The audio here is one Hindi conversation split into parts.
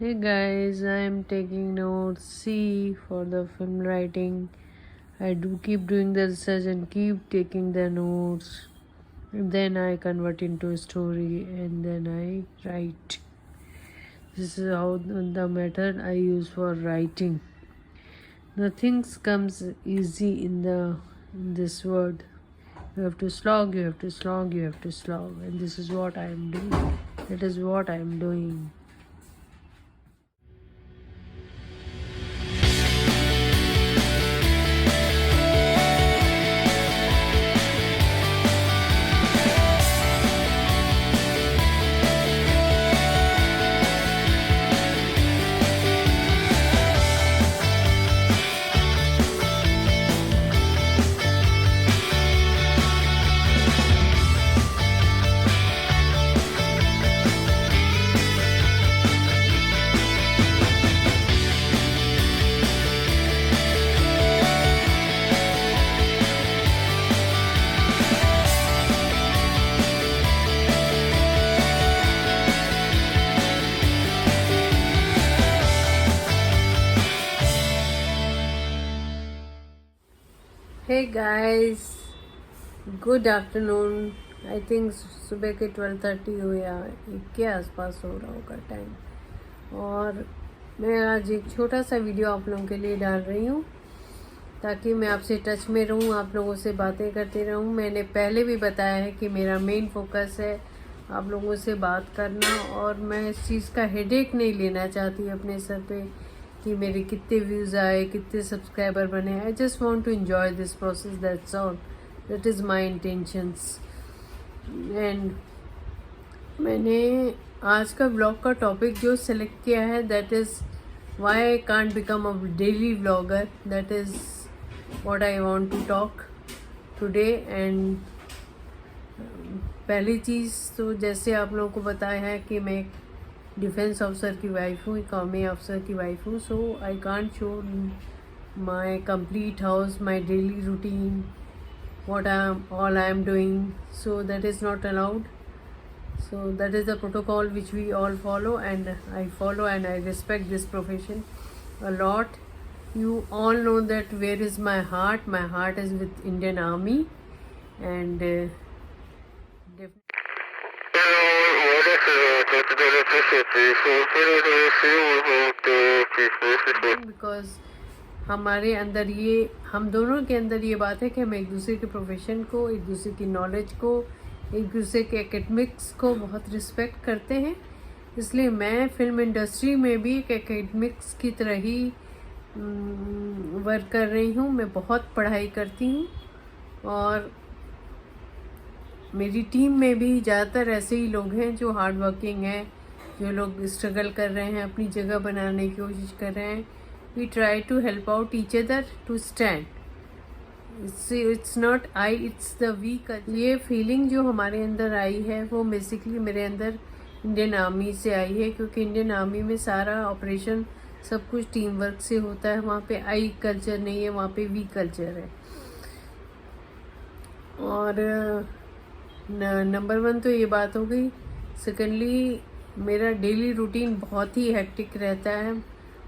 Hey guys, I am taking notes C for the film writing. I do keep doing the research and keep taking the notes. And then I convert into a story and then I write. This is how the method I use for writing. Nothing comes easy in this word. You have to slog, you have to slog, you have to slog, and this is what I am doing. That is what I am doing. Hey guys, good afternoon. I think सुबह के 12:30 हो या 1 के आसपास हो रहा होगा टाइम। और मैं आज एक छोटा सा वीडियो आप लोगों के लिए डाल रही हूँ ताकि मैं आपसे टच में रहूँ, आप लोगों से बातें करते रहूँ। मैंने पहले भी बताया है कि मेरा मेन फोकस है आप लोगों से बात करना, और मैं इस चीज़ का हेडेक नहीं लेना चाहती अपने सर पे कि मेरे कितने व्यूज़ आए, कितने सब्सक्राइबर बने। I just want to enjoy this process, that's all, that is my intentions. And मैंने आज का ब्लॉग का टॉपिक जो सेलेक्ट किया है that is why I can't become a daily vlogger. That is what I want to talk today. And पहली चीज़ तो जैसे आप लोगों को बताया है कि मैं एक डिफेंस ऑफिसर की वाइफ हूँ, एक आर्मी ऑफिसर की वाइफ हूँ, so I can't show my complete house, my daily routine, what I am doing, so that is not allowed. So that is the protocol which we all follow, and I follow and I respect this profession a lot. You all know that where is my heart. My heart is with Indian Army, and because हमारे अंदर ये, हम दोनों के अंदर ये बात है कि हम एक दूसरे के प्रोफेशन को, एक दूसरे की नॉलेज को, एक दूसरे के एकेडमिक्स को बहुत रिस्पेक्ट करते हैं। इसलिए मैं फिल्म इंडस्ट्री में भी एक एकेडमिक्स की तरह ही वर्क कर रही हूँ। मैं बहुत पढ़ाई करती हूँ और मेरी टीम में भी ज़्यादातर ऐसे ही लोग हैं जो हार्ड वर्किंग हैं, जो लोग स्ट्रगल कर रहे हैं, अपनी जगह बनाने की कोशिश कर रहे हैं। We try to help out each other to stand. It's not I, it's the we. ये फीलिंग जो हमारे अंदर आई है वो बेसिकली मेरे अंदर इंडियन आर्मी से आई है, क्योंकि इंडियन आर्मी में सारा ऑपरेशन सब कुछ टीम वर्क से होता है। वहाँ पे आई कल्चर नहीं है, वहाँ पे वी कल्चर है। और नंबर 1 तो ये बात हो गई। सेकेंडली, मेरा डेली रूटीन बहुत ही हेक्टिक रहता है।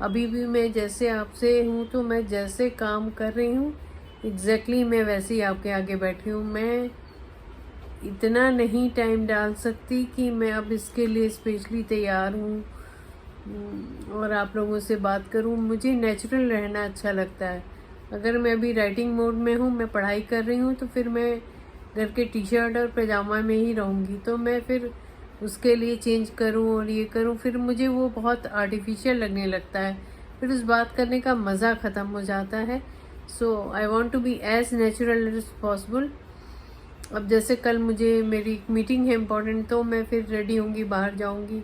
अभी भी मैं जैसे आपसे हूँ तो मैं जैसे काम कर रही हूँ एग्जैक्टली मैं वैसे ही आपके आगे बैठी हूँ। मैं इतना नहीं टाइम डाल सकती कि मैं अब इसके लिए स्पेशली तैयार हूँ और आप लोगों से बात करूँ। मुझे नेचुरल रहना अच्छा लगता है। अगर मैं अभी राइटिंग मोड में हूँ, मैं पढ़ाई कर रही हूँ, तो फिर मैं घर के टी शर्ट और पैजामा में ही रहूँगी। तो मैं फिर उसके लिए चेंज करूँ और ये करूँ, फिर मुझे वो बहुत आर्टिफिशियल लगने लगता है। फिर उस बात करने का मज़ा ख़त्म हो जाता है। So I want to be as natural as possible. अब जैसे कल मुझे मेरी एक मीटिंग है इम्पोर्टेंट, तो मैं फिर रेडी होंगी, बाहर जाऊँगी,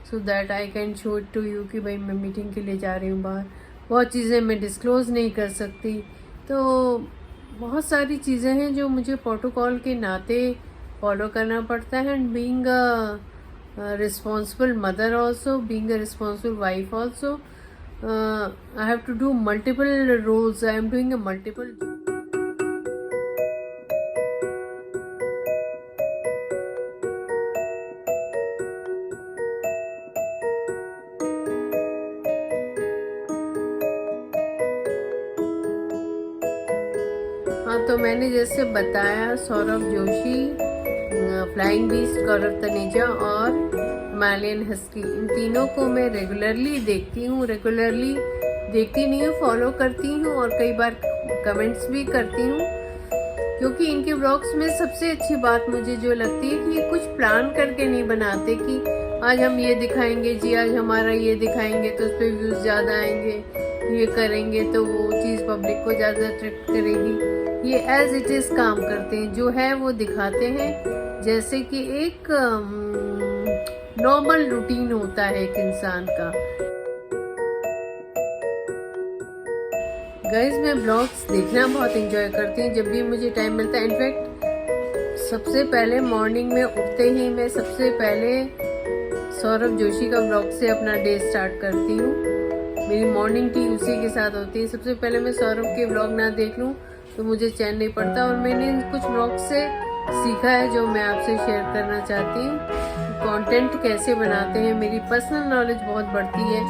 so that I can show it to you कि भाई मैं मीटिंग के लिए जा रही हूँ बाहर। बहुत चीज़ें मैं डिस्क्लोज़ नहीं कर सकती। तो बहुत सारी चीज़ें हैं जो मुझे प्रोटोकॉल के नाते फॉलो करना पड़ता है। And being a responsible mother also, being a responsible wife also, I have to do multiple roles. I am doing a multiple. हाँ, तो मैंने जैसे बताया सौरभ जोशी, फ्लाइंग बीस्ट गौरव तनेजा और हिमालयन हस्की, इन तीनों को मैं रेगुलरली देखती हूँ। रेगुलरली देखती नहीं हूँ, फॉलो करती हूँ और कई बार कमेंट्स भी करती हूँ, क्योंकि इनके ब्लॉग्स में सबसे अच्छी बात मुझे जो लगती है कि ये कुछ प्लान करके नहीं बनाते कि आज हम ये दिखाएंगे जी, आज हमारा ये दिखाएंगे तो उस पर व्यूज़ ज़्यादा आएंगे, ये करेंगे तो वो चीज़ पब्लिक को ज़्यादा अट्रैक्ट करेगी। ये एज इट इज़ काम करते हैं, जो है वो दिखाते हैं, जैसे कि एक नॉर्मल रूटीन होता है एक इंसान का। गाइस, मैं ब्लॉग्स देखना बहुत एंजॉय करती हूँ जब भी मुझे टाइम मिलता है। इनफैक्ट सबसे पहले मॉर्निंग में उठते ही मैं सबसे पहले सौरभ जोशी का ब्लॉग से अपना डे स्टार्ट करती हूँ। मेरी मॉर्निंग टी उसी के साथ होती है। सबसे पहले मैं सौरभ के ब्लॉग ना देख लूँ तो मुझे चैन नहीं पड़ता, और मैंने कुछ ब्लॉग से सीखा है जो मैं आपसे शेयर करना चाहती हूँ। कंटेंट कैसे बनाते हैं, मेरी पर्सनल नॉलेज बहुत बढ़ती है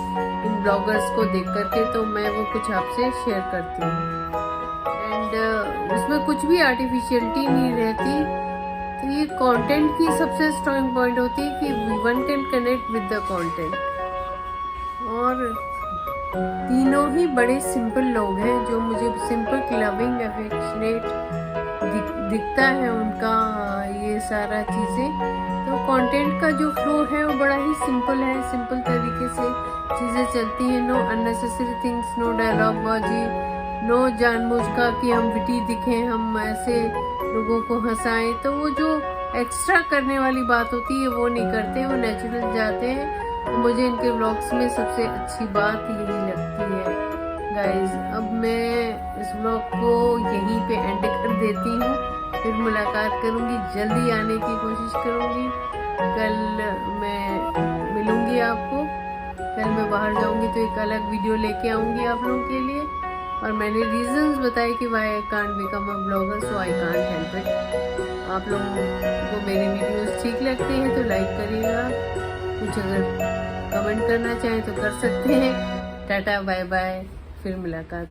इन ब्लॉगर्स को देख करके, तो मैं वो कुछ आपसे शेयर करती हूँ। एंड उसमें कुछ भी आर्टिफिशियलिटी नहीं रहती। तो ये कंटेंट की सबसे स्ट्रॉन्ग पॉइंट होती है कि one can connect with the content. और तीनों ही बड़े सिंपल लोग हैं, जो मुझे सिंपल, लविंग, अफेक्शनेट दिखता है उनका ये सारा चीज़ें। तो कंटेंट का जो फ्लो है वो बड़ा ही सिंपल है, सिंपल तरीके से चीज़ें चलती हैं। No unnecessary things, no dialogue बाजी, नो जानबूझ का कि हम विटी दिखें, हम ऐसे लोगों को हंसाएं। तो वो जो एक्स्ट्रा करने वाली बात होती है वो नहीं करते, वो नेचुरल जाते हैं। मुझे इनके व्लॉग्स में सबसे अच्छी बात यही लगती है। गाइज, अब मैं इस व्लॉग को यहीं पे एंड कर देती हूँ, फिर मुलाकात करूँगी, जल्दी आने की कोशिश करूँगी। कल मैं मिलूँगी आपको, कल मैं बाहर जाऊँगी तो एक अलग वीडियो लेके आऊँगी आप लोगों के लिए। और मैंने रीजंस बताए कि Y I can't become a blogger, so I can't help it. आप लोगों को मेरी वीडियोस ठीक लगती हैं तो लाइक करिएगा, कुछ अगर कमेंट करना चाहें तो कर सकते हैं। टाटा बाय बाय, फिर मुलाकात।